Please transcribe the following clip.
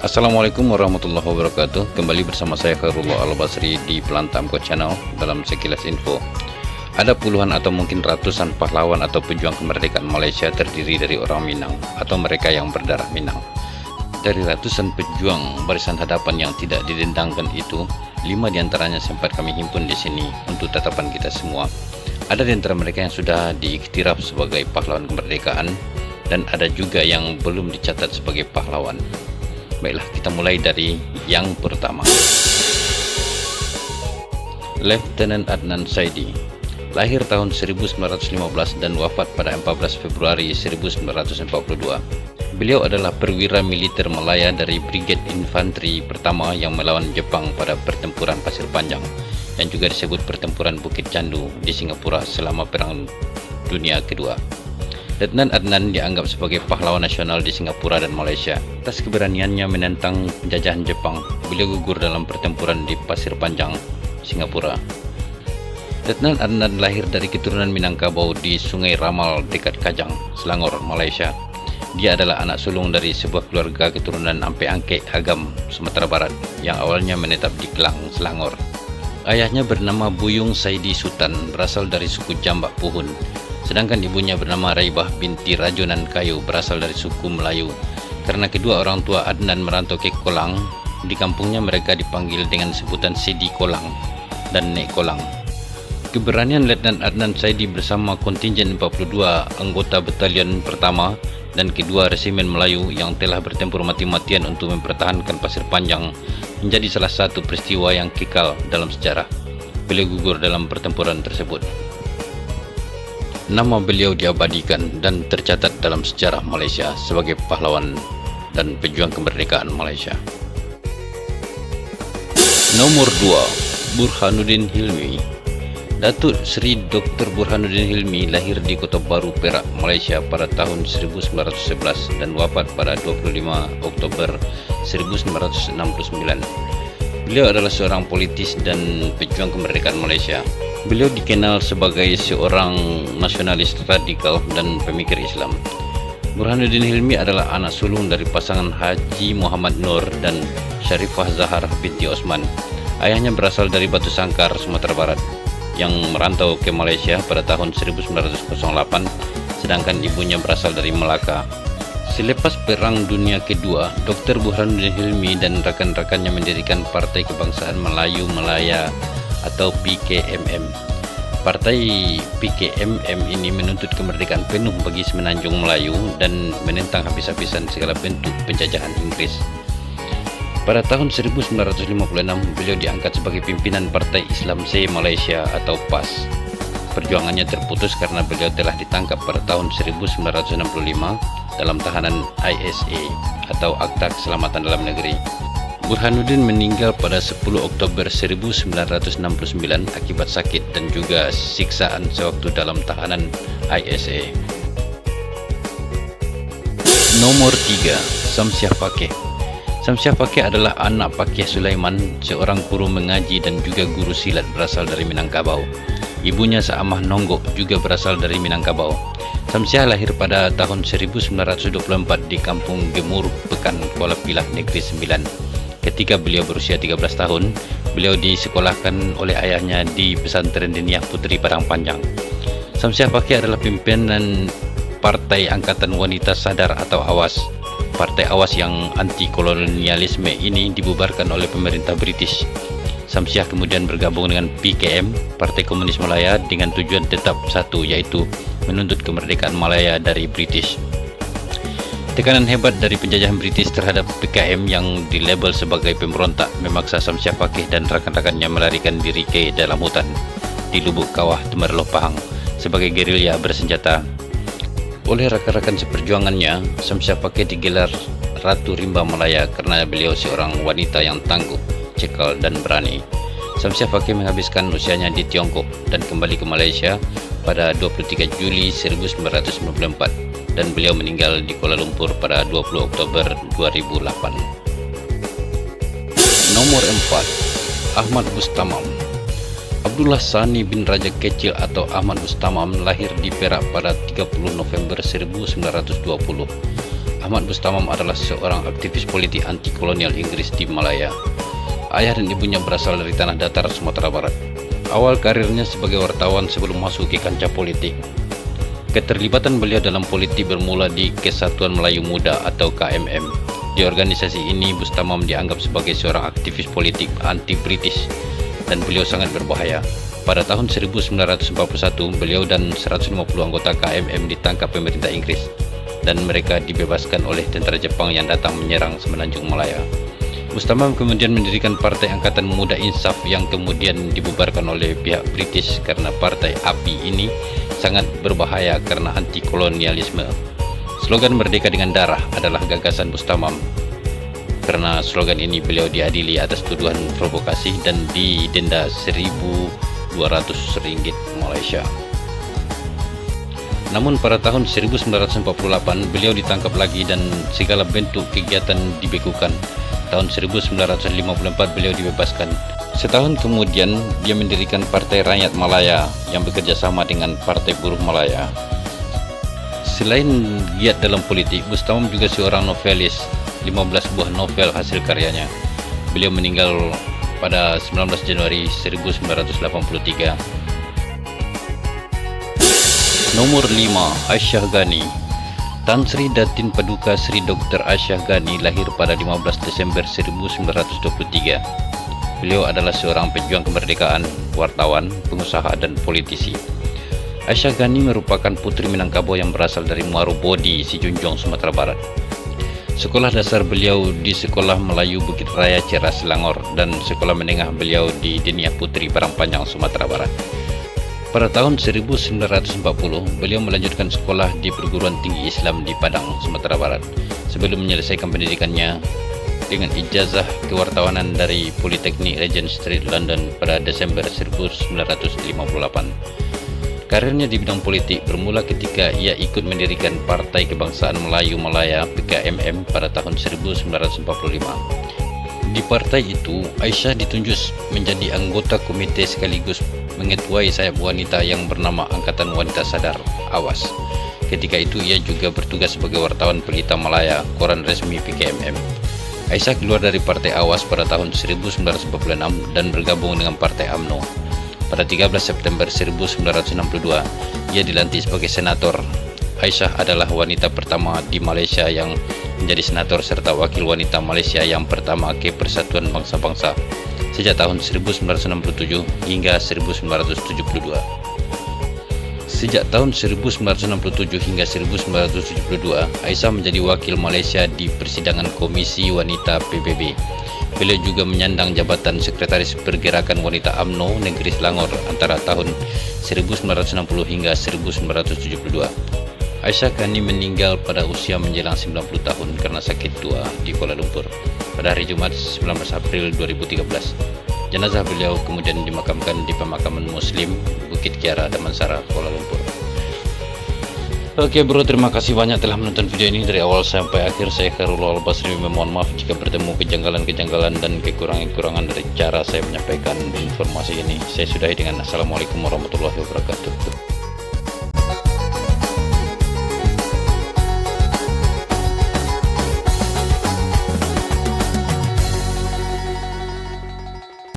Assalamualaikum warahmatullahi wabarakatuh. Kembali bersama saya Khairullah Al-Basri di Pelantamko Channel dalam sekilas info. Ada puluhan atau mungkin ratusan pahlawan atau pejuang kemerdekaan Malaysia terdiri dari orang Minang atau mereka yang berdarah Minang. Dari ratusan pejuang barisan hadapan yang tidak didendangkan itu, 5 diantaranya sempat kami himpun di sini untuk tatapan kita semua. Ada di antara mereka yang sudah diiktiraf sebagai pahlawan kemerdekaan dan ada juga yang belum dicatat sebagai pahlawan. Baiklah, kita mulai dari yang pertama. Letnan Adnan Saidi, lahir tahun 1915 dan wafat pada 14 Februari 1942. Beliau adalah perwira militer Malaya dari Brigade Infanteri pertama yang melawan Jepang pada pertempuran Pasir Panjang yang juga disebut pertempuran Bukit Candu di Singapura selama Perang Dunia Kedua. Letnan Adnan dianggap sebagai pahlawan nasional di Singapura dan Malaysia. Atas keberaniannya menentang penjajahan Jepang, beliau gugur dalam pertempuran di Pasir Panjang, Singapura. Letnan Adnan lahir dari keturunan Minangkabau di Sungai Ramal dekat Kajang, Selangor, Malaysia. Dia adalah anak sulung dari sebuah keluarga keturunan Ampe Angke Agam, Sumatera Barat, yang awalnya menetap di Kelang, Selangor. Ayahnya bernama Buyung Saidi Sultan, berasal dari suku Jambak Puhun. Sedangkan ibunya bernama Raibah binti Rajunan Kayu, berasal dari suku Melayu. Karena kedua orang tua Adnan merantau ke Kolang, di kampungnya mereka dipanggil dengan sebutan Sidi Kolang dan Nek Kolang. Keberanian Letnan Adnan Saidi bersama kontingen 42 anggota batalion pertama dan kedua resimen Melayu yang telah bertempur mati-matian untuk mempertahankan Pasir Panjang menjadi salah satu peristiwa yang kekal dalam sejarah. Beliau gugur dalam pertempuran tersebut. Nama beliau diabadikan dan tercatat dalam sejarah Malaysia sebagai pahlawan dan pejuang kemerdekaan Malaysia. Nomor 2, Burhanuddin Hilmi. Datuk Seri Dr. Burhanuddin Hilmi lahir di Kota Baru, Perak, Malaysia pada tahun 1911 dan wafat pada 25 Oktober 1969. Beliau adalah seorang politis dan pejuang kemerdekaan Malaysia. Beliau dikenal sebagai seorang nasionalis radikal dan pemikir Islam. Burhanuddin Hilmi adalah anak sulung dari pasangan Haji Muhammad Nur dan Syarifah Zahar binti Osman. Ayahnya berasal dari Batu Sangkar, Sumatera Barat, yang merantau ke Malaysia pada tahun 1908, sedangkan ibunya berasal dari Melaka. Selepas Perang Dunia Kedua, Dr. Burhanuddin Hilmi dan rekan-rekannya mendirikan Partai Kebangsaan Melayu Malaya atau PKMM. Partai PKMM ini menuntut kemerdekaan penuh bagi semenanjung Melayu dan menentang habis-habisan segala bentuk penjajahan Inggris. Pada tahun 1956, beliau diangkat sebagai pimpinan Partai Islam se-Malaysia atau PAS. Perjuangannya terputus karena beliau telah ditangkap pada tahun 1965 dalam tahanan ISA atau Akta Keselamatan Dalam Negeri. Burhanuddin meninggal pada 10 Oktober 1969 akibat sakit dan juga siksaan sewaktu dalam tahanan ISA. Nomor 3, Samsiah Fakih. Samsiah Fakih adalah anak Fakih Sulaiman, seorang guru mengaji dan juga guru silat berasal dari Minangkabau. Ibunya Saamah Nonggok juga berasal dari Minangkabau. Samsiah lahir pada tahun 1924 di Kampung Gemur, Pekan, Kuala Pilah, Negeri Sembilan. Ketika beliau berusia 13 tahun, beliau disekolahkan oleh ayahnya di Pesantren Diniyah Puteri Padang Panjang. Samsiah Fakih adalah pimpinan Partai Angkatan Wanita Sadar atau AWAS. Partai AWAS yang anti-kolonialisme ini dibubarkan oleh pemerintah British. Samsiah kemudian bergabung dengan PKM, Partai Komunis Malaya, dengan tujuan tetap satu, yaitu menuntut kemerdekaan Malaya dari British. Tekanan hebat dari penjajahan British terhadap PKM yang dilabel sebagai pemberontak memaksa Samsiah Fakih dan rakan-rakannya melarikan diri ke dalam hutan di lubuk kawah Temerloh Pahang sebagai gerilya bersenjata. Oleh rakan-rakan seperjuangannya, Samsiah Fakih digelar Ratu Rimba Malaya karena beliau seorang wanita yang tangguh, cekal dan berani. Samsiah Fakih menghabiskan usianya di Tiongkok dan kembali ke Malaysia pada 23 Juli 1994 dan beliau meninggal di Kuala Lumpur pada 20 Oktober 2008. Nomor 4, Ahmad Bustamam. Abdullah Sani bin Raja Kecil atau Ahmad Bustamam lahir di Perak pada 30 November 1920. Ahmad Bustamam adalah seorang aktivis politik anti-kolonial Inggris di Malaya. Ayah dan ibunya berasal dari tanah datar Sumatera Barat. Awal karirnya sebagai wartawan sebelum masuk ke kancah politik. Keterlibatan beliau dalam politik bermula di Kesatuan Melayu Muda atau KMM. Di organisasi ini, Bustamam dianggap sebagai seorang aktivis politik anti-British dan beliau sangat berbahaya. Pada tahun 1941, beliau dan 150 anggota KMM ditangkap pemerintah Inggris dan mereka dibebaskan oleh tentara Jepang yang datang menyerang Semenanjung Malaya. Bustamam kemudian mendirikan Partai Angkatan Muda Insaf yang kemudian dibubarkan oleh pihak British karena Partai API ini sangat berbahaya karena anti-kolonialisme. Slogan Merdeka dengan Darah adalah gagasan Bustamam. Karena slogan ini beliau diadili atas tuduhan provokasi dan didenda Rp1.200 Malaysia. Namun pada tahun 1948 beliau ditangkap lagi dan segala bentuk kegiatan dibekukan. Tahun 1954 beliau dibebaskan. Setahun kemudian dia mendirikan Partai Rakyat Malaya yang bekerja sama dengan Partai Buruh Malaya. Selain giat dalam politik, Bustamam juga seorang novelis. 15 buah novel hasil karyanya. Beliau meninggal pada 19 Januari 1983. Nomor 5, Aisyah Ghani. Tan Sri Datin Paduka Sri Dr. Aisyah Ghani lahir pada 15 Desember 1923. Beliau adalah seorang pejuang kemerdekaan, wartawan, pengusaha, dan politisi. Aisyah Ghani merupakan putri Minangkabau yang berasal dari Muaro Bodi, Sijunjung, Sumatera Barat. Sekolah dasar beliau di Sekolah Melayu Bukit Raya Ceras Selangor dan sekolah menengah beliau di Diniah Putri Parangpanjang, Sumatera Barat. Pada tahun 1940, beliau melanjutkan sekolah di Perguruan Tinggi Islam di Padang, Sumatera Barat, sebelum menyelesaikan pendidikannya dengan ijazah kewartawanan dari Politeknik Regent Street, London pada Desember 1958. Karirnya di bidang politik bermula ketika ia ikut mendirikan Partai Kebangsaan Melayu Malaya (PKMM) pada tahun 1945. Di partai itu, Aisyah ditunjuk menjadi anggota komite sekaligus mengetuai sayap wanita yang bernama Angkatan Wanita Sadar (AWAS). Ketika itu ia juga bertugas sebagai wartawan Pelita Malaya, koran resmi PKMM. Aisyah keluar dari Partai AWAS pada tahun 1946 dan bergabung dengan Partai UMNO. Pada 13 September 1962, ia dilantik sebagai senator. Aisyah adalah wanita pertama di Malaysia yang menjadi senator serta wakil wanita Malaysia yang pertama ke Persatuan Bangsa-Bangsa sejak tahun 1967 hingga 1972. Sejak tahun 1967 hingga 1972, Aisyah menjadi wakil Malaysia di persidangan Komisi Wanita PBB. Beliau juga menyandang jabatan Sekretaris Pergerakan Wanita UMNO Negeri Selangor antara tahun 1960 hingga 1972. Aisyah Ghani meninggal pada usia menjelang 90 tahun karena sakit tua di Kuala Lumpur pada hari Jumat 19 April 2013. Jenazah beliau kemudian dimakamkan di pemakaman Muslim Bukit Kiara, Damansara, Kuala Lumpur. Oke bro, terima kasih banyak telah menonton video ini dari awal sampai akhir. Saya Khairullah Al-Basri memohon maaf jika bertemu kejanggalan-kejanggalan dan kekurangan-kekurangan dari cara saya menyampaikan informasi ini. Saya sudahi dengan Assalamualaikum warahmatullahi wabarakatuh.